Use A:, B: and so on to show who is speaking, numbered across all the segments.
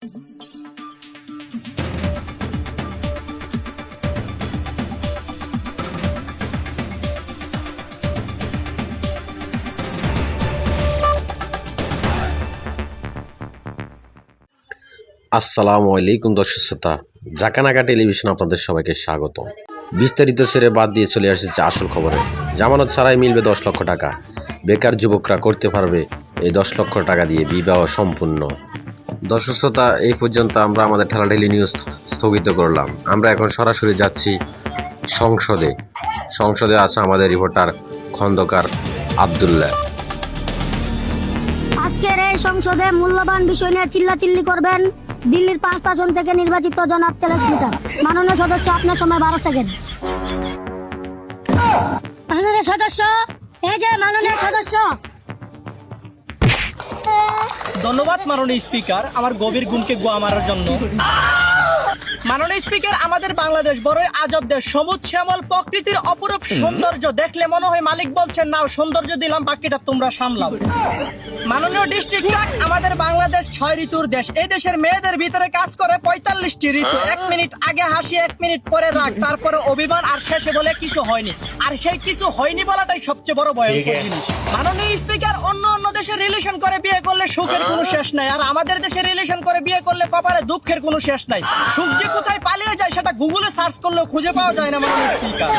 A: আসসালামু আলাইকুম দর্শক শ্রোতা, জাকানাকা টেলিভিশন আপনাদের সবাইকে স্বাগত। বিস্তারিত সেরে বাদ দিয়ে চলে আসছে আসল খবরে। জামানত ছাড়াই মিলবে 10 লক্ষ টাকা। বেকার যুবকরা করতে পারবে এই 10 লক্ষ টাকা দিয়ে বিবাহ সম্পূর্ণ। দর্শক শ্রোতা, এই পর্যন্ত আমরা আমাদের ঠেলাঠেলি নিউজ স্থগিত করলাম। আমরা এখন সরাসরি যাচ্ছি সংসদে আছে আমাদের রিপোর্টার খন্দকার আব্দুল্লাহ।
B: আজকের এই সংসদে মূল্যবান বিষয় নিয়ে চিল্লাচিল্লি করবেন দিল্লির 5 আসন থেকে নির্বাচিত জনাব তেলেসমিটার। মাননীয় সদস্য, আপনার সময় 12 সেকেন্ড। মাননীয় সদস্য, এই যে মাননীয় সদস্য।
C: ধন্যবাদ মাননীয় স্পিকার, আমার গভীর গুণকে গোয়া মারার জন্য। মাননীয় স্পিকার, আমাদের বাংলাদেশ বড়ই আজব দেশ। সবুজ শ্যামল প্রকৃতির অপরূপ সৌন্দর্য দেখলে মনে হয় মালিক বলছেন নাও সৌন্দর্য দিলাম, বাকিটা তোমরা সামলাও। মাননীয় ডিস্ট্রিক্ট ক্লার্ক, আমাদের বাংলাদেশ 6 ঋতুর দেশ। এই দেশের মেয়েদের ভিতরে কাজ করে 45টি ঋতু। 1 মিনিট আগে হাসি, 1 মিনিট পরে রাগ, তারপরে অভিমান, আর শেষে বলে কিছু হয়নি। আর সেই কিছু হয়নি বলাটাই সবচেয়ে বড় ভয়ঙ্কর জিনিস। মাননীয় স্পিকার, অন্য দেশে রিলেশন করে বিয়ে করলে সুখের কোনো শেষ নাই, আর আমাদের দেশে রিলেশন করে বিয়ে করলে কপালে দুঃখের কোনো শেষ নাই। সুখ যে কোথায় পালিয়ে যায় সেটা গুগলে সার্চ করলেও খুঁজে পাওয়া যায় না। মাননীয় স্পিকার,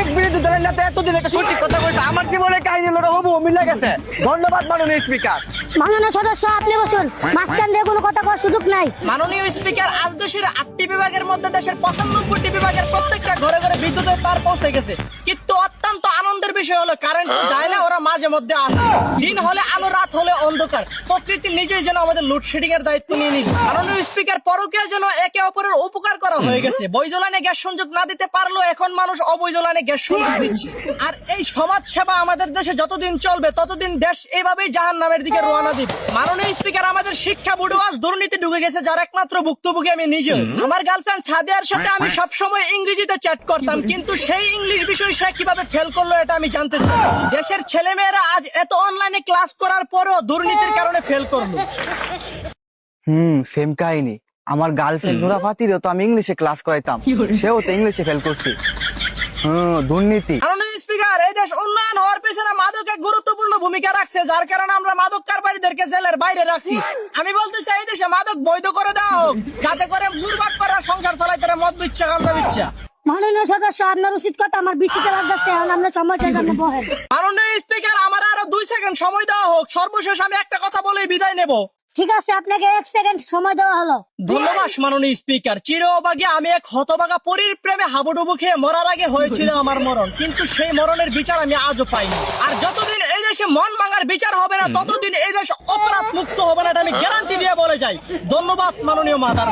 D: এক বিরোধী দলের নেতা এতদিন একটা সঠিক কথা বলছে, আমার কি বলে কাহিনী লোক হবু মিলে গেছে। ধন্যবাদ মাননীয় স্পিকার।
B: মাননীয় সদস্য, আপনি বসুন। মাঝখান দিয়ে কোনো কথা করার সুযোগ নাই।
C: মাননীয় স্পিকার, আজ দেশের 8টি বিভাগের মধ্যে দেশের 95টি বিভাগের প্রত্যেকটা ঘরে ঘরে বিদ্যুতের তার পৌঁছে গেছে। কিন্তু অত্যন্ত আনন্দের বিষয় হলো কারেন্ট তো যায় না, ওরা মাঝে মধ্যে আসে। দিন হলে আলো, রাত হলে অন্ধকার। প্রকৃতি নিজেই যেন আমাদের লোডশেডিং এর দায়িত্ব নিয়ে নিল। মাননীয় স্পিকার, পরকীয়া যেন একে অপরের উপকার করা হয়ে গেছে। বৈধ লাইনে গ্যাস সংযোগ না দিতে পারলেও এখন মানুষ অবৈধ লাইনে গ্যাস সংযোগ দিচ্ছে। আর এই সমাজ সেবা আমাদের দেশে যতদিন চলবে ততদিন দেশ এইভাবেই জাহান্নামের দিকে রওনা দিবে। মাননীয় স্পিকার, আমাদের শিক্ষা বোর্ডে আজ দুর্নীতি ঢুকে গেছে, যার একমাত্র ভুক্তভোগী আমি নিজে। আমার গার্লফ্রেন্ড সাদিয়ার সাথে আমি সবসময় ইংরেজিতে চ্যাট করতাম, কিন্তু সেই ইংলিশ বিষয় সে কিভাবে ফেল করলো এটা আমি জানতে চাই। দেশের ছেলেমেয়েরা আজ এত অনলাইনে ক্লাস করার পরেও দুর্নীতির কারণে ফেল করলো।
D: সেম কাহিনী। আমার গার্লফ্রেন্ড নুরা ফাতিরও তো আমি ইংলিশে ক্লাস করাইতাম, সেও তো ইংলিশে ফেল করছে। দুর্নীতি।
C: মাননীয় স্পিকার, এই দেশ উন্নয়ন হওয়ার পেছনে মাদক এক গুরুত্বপূর্ণ ভূমিকা রাখছে, যার কারণে আমরা মাদক কারবারিদেরকে জেলের বাইরে রাখছি। আমি বলতে চাই এই দেশে মাদক বৈধ করে দেওয়া হোক, যাতে করে মুরবাটপাড়া সংসার চালাই তারা মদ বিচ্ছা গাঁজা বিচ্ছা।
B: মাননীয় সদস্য, আপনার উচিত কথা আমার বিচিতে লাগতেছে। এখন আমরা সময় শেষ, আপনি বহেন।
C: মাননীয় স্পিকার, আমার আরো 2 সেকেন্ড সময় দেওয়া হোক। সর্বশেষ আমি একটা কথা বলেই বিদায় নেব।
B: ঠিক আছে, আপনাকে 1 সেকেন্ড সময় দেওয়া হলো।
C: ধন্যবাদ মাননীয় স্পিকার। চির অভাগী আমি এক হতভাগা পরীর প্রেমে হাবুডুবু খেয়ে মরার আগে হয়েছিল আমার মরণ, কিন্তু সেই মরণের বিচার আমি আজও পাইনি। আর যতদিন এই দেশে মন ভাঙার বিচার হবে না ততদিন এই দেশ অপরাধ মুক্ত হবে না, এটা আমি গ্যারান্টি দিয়ে বলে যাই। ধন্যবাদ মাননীয় মাদার।